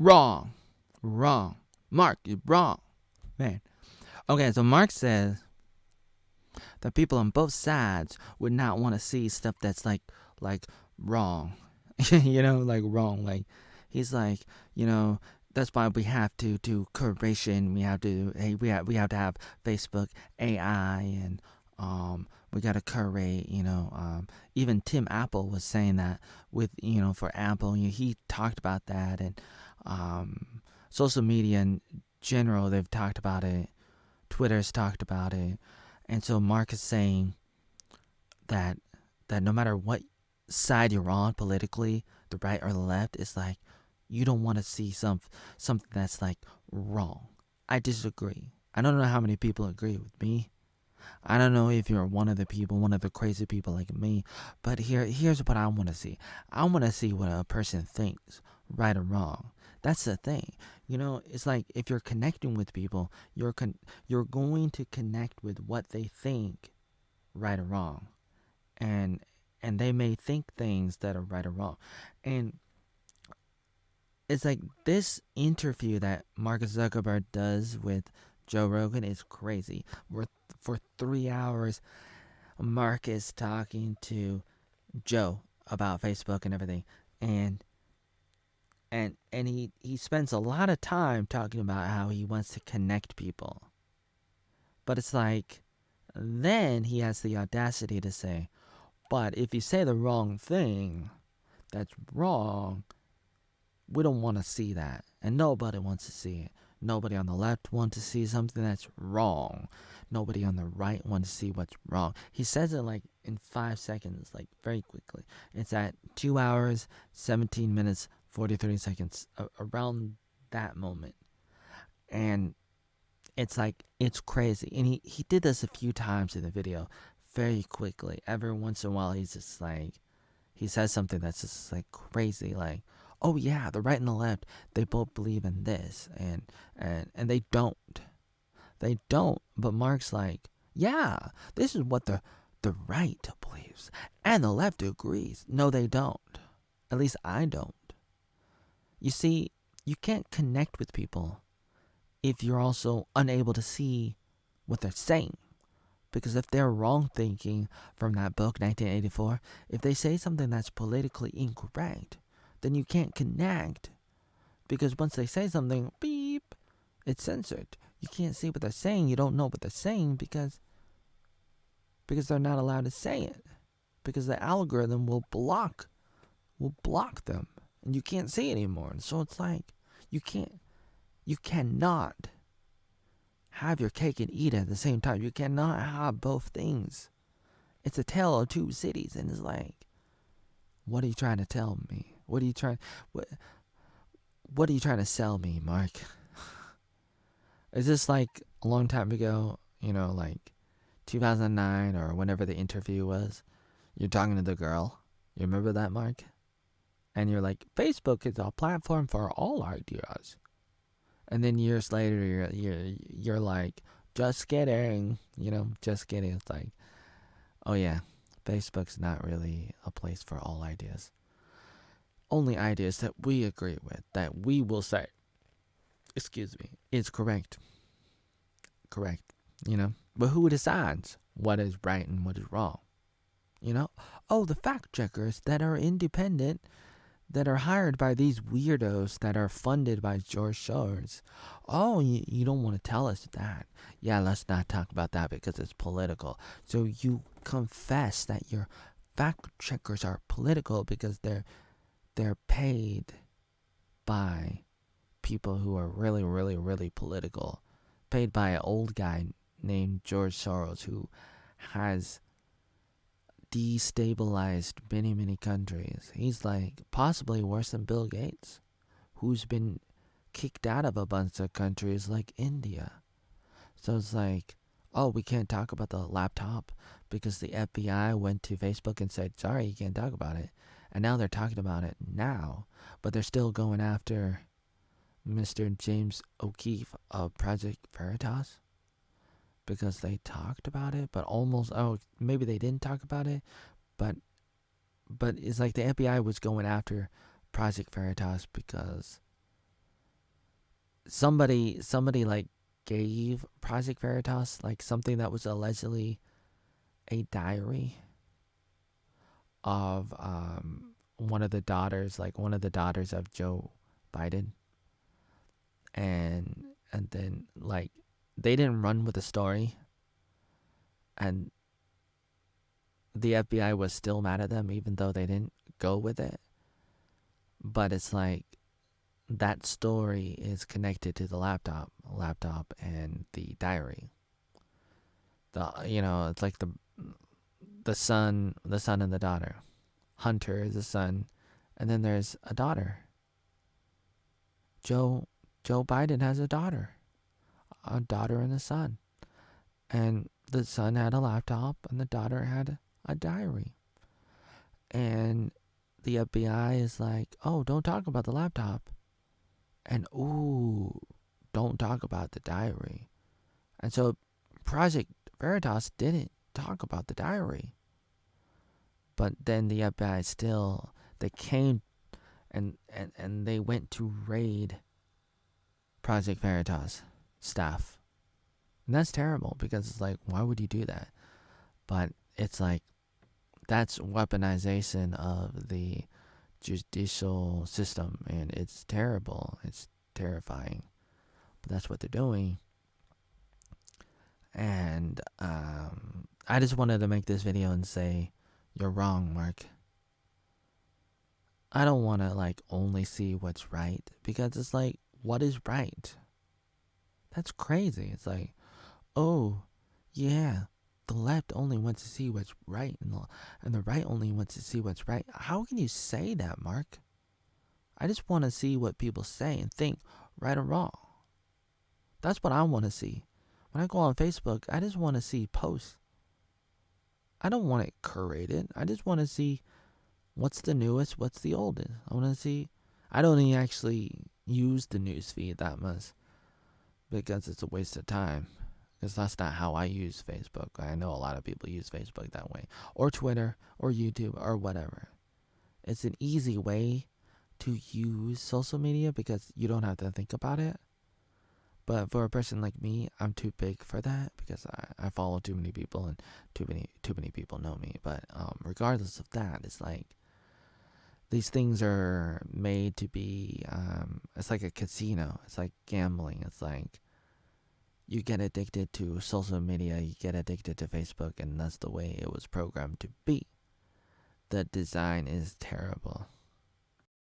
Wrong. Wrong. Mark, you're wrong. Man. Okay, so Mark says that people on both sides would not want to see stuff that's like wrong. Like wrong. Like he's like, that's why we have to do curation. We have to have Facebook AI and we got to curate. Even Tim Apple was saying that with for Apple. He talked about that and social media in general. They've talked about it. Twitter's talked about it, and so Mark is saying that no matter what side you're on politically, the right or the left, it's like you don't want to see something that's like wrong. I disagree. I don't know how many people agree with me. I don't know if you're one of the crazy people like me, but here's what I want to see. I want to see what a person thinks, right or wrong. That's the thing. It's like if you're connecting with people, you're going to connect with what they think, right or wrong. And they may think things that are right or wrong. And it's like this interview that Mark Zuckerberg does with Joe Rogan is crazy. For 3 hours, Mark is talking to Joe about Facebook and everything, and he spends a lot of time talking about how he wants to connect people. But it's like, then he has the audacity to say, but if you say the wrong thing, that's wrong, we don't want to see that. And nobody wants to see it. Nobody on the left wants to see something that's wrong. Nobody on the right wants to see what's wrong. He says it like in 5 seconds, like very quickly. It's at 2 hours, 17 minutes, 43 seconds, around that moment. And it's like, it's crazy. And he did this a few times in the video, very quickly. Every once in a while, he's just like, he says something that's just like crazy, like, oh yeah, the right and the left, they both believe in this, and they don't. They don't. But Mark's like, yeah, this is what the right believes, and the left agrees. No, they don't. At least I don't. You see, you can't connect with people if you're also unable to see what they're saying. Because if they're wrong thinking from that book, 1984, if they say something that's politically incorrect, then you can't connect. Because once they say something, beep, it's censored. You can't see what they're saying. You don't know what they're saying because they're not allowed to say it. Because the algorithm will block them. And you can't see it anymore. And so it's like, you cannot have your cake and eat it at the same time. You cannot have both things. It's a tale of two cities, and it's like, what are you trying to tell me? What are you trying to sell me, Mark? Is this like a long time ago, like 2009 or whenever the interview was? You're talking to the girl. You remember that, Mark? And you're like, Facebook is a platform for all ideas. And then years later, you're like, just kidding, just kidding. It's like, oh yeah, Facebook's not really a place for all ideas. Only ideas that we agree with, that we will say, is correct. Correct, But who decides what is right and what is wrong? Oh, the fact checkers that are independent, that are hired by these weirdos that are funded by George Soros. Oh, you don't want to tell us that. Yeah, let's not talk about that because it's political. So you confess that your fact checkers are political because they're paid by people who are really, really, really political. Paid by an old guy named George Soros who has destabilized many, many countries. He's like possibly worse than Bill Gates, who's been kicked out of a bunch of countries like India. So it's like, oh, we can't talk about the laptop because the FBI went to Facebook and said, sorry, you can't talk about it. And now they're talking about it now, but they're still going after Mr. James O'Keefe of Project Veritas because they talked about it, but maybe they didn't talk about it, but it's like the FBI was going after Project Veritas because somebody like gave Project Veritas like something that was allegedly a diary of one of the daughters of Joe Biden, and then like they didn't run with the story, and the FBI was still mad at them even though they didn't go with it. But it's like that story is connected to the laptop and the diary. It's like the son and the daughter. Hunter is the son, and then there's a daughter. Joe Biden has a daughter and a son, and the son had a laptop and the daughter had a diary. And the FBI is like, oh, don't talk about the laptop, and ooh, don't talk about the diary. And so Project Veritas didn't talk about the diary, but then the FBI still they came and they went to raid Project Veritas staff. And that's terrible because it's like, why would you do that? But it's like, that's weaponization of the judicial system, and it's terrible. It's terrifying. But that's what they're doing. And I just wanted to make this video and say, you're wrong, Mark. I don't want to like only see what's right, because it's like, what is right? That's crazy. It's like, oh, yeah, the left only wants to see what's right, and the right only wants to see what's right. How can you say that, Mark? I just want to see what people say and think, right or wrong. That's what I want to see. When I go on Facebook, I just want to see posts. I don't want it curated. I just want to see what's the newest, what's the oldest. I want to see. I don't even actually use the newsfeed that much because it's a waste of time. Because that's not how I use Facebook. I know a lot of people use Facebook that way, or Twitter, or YouTube, or whatever. It's an easy way to use social media because you don't have to think about it. But for a person like me, I'm too big for that because I follow too many people and too many people know me. But regardless of that, it's like these things are made to be. It's like a casino. It's like gambling. It's like you get addicted to social media. You get addicted to Facebook, and that's the way it was programmed to be. The design is terrible.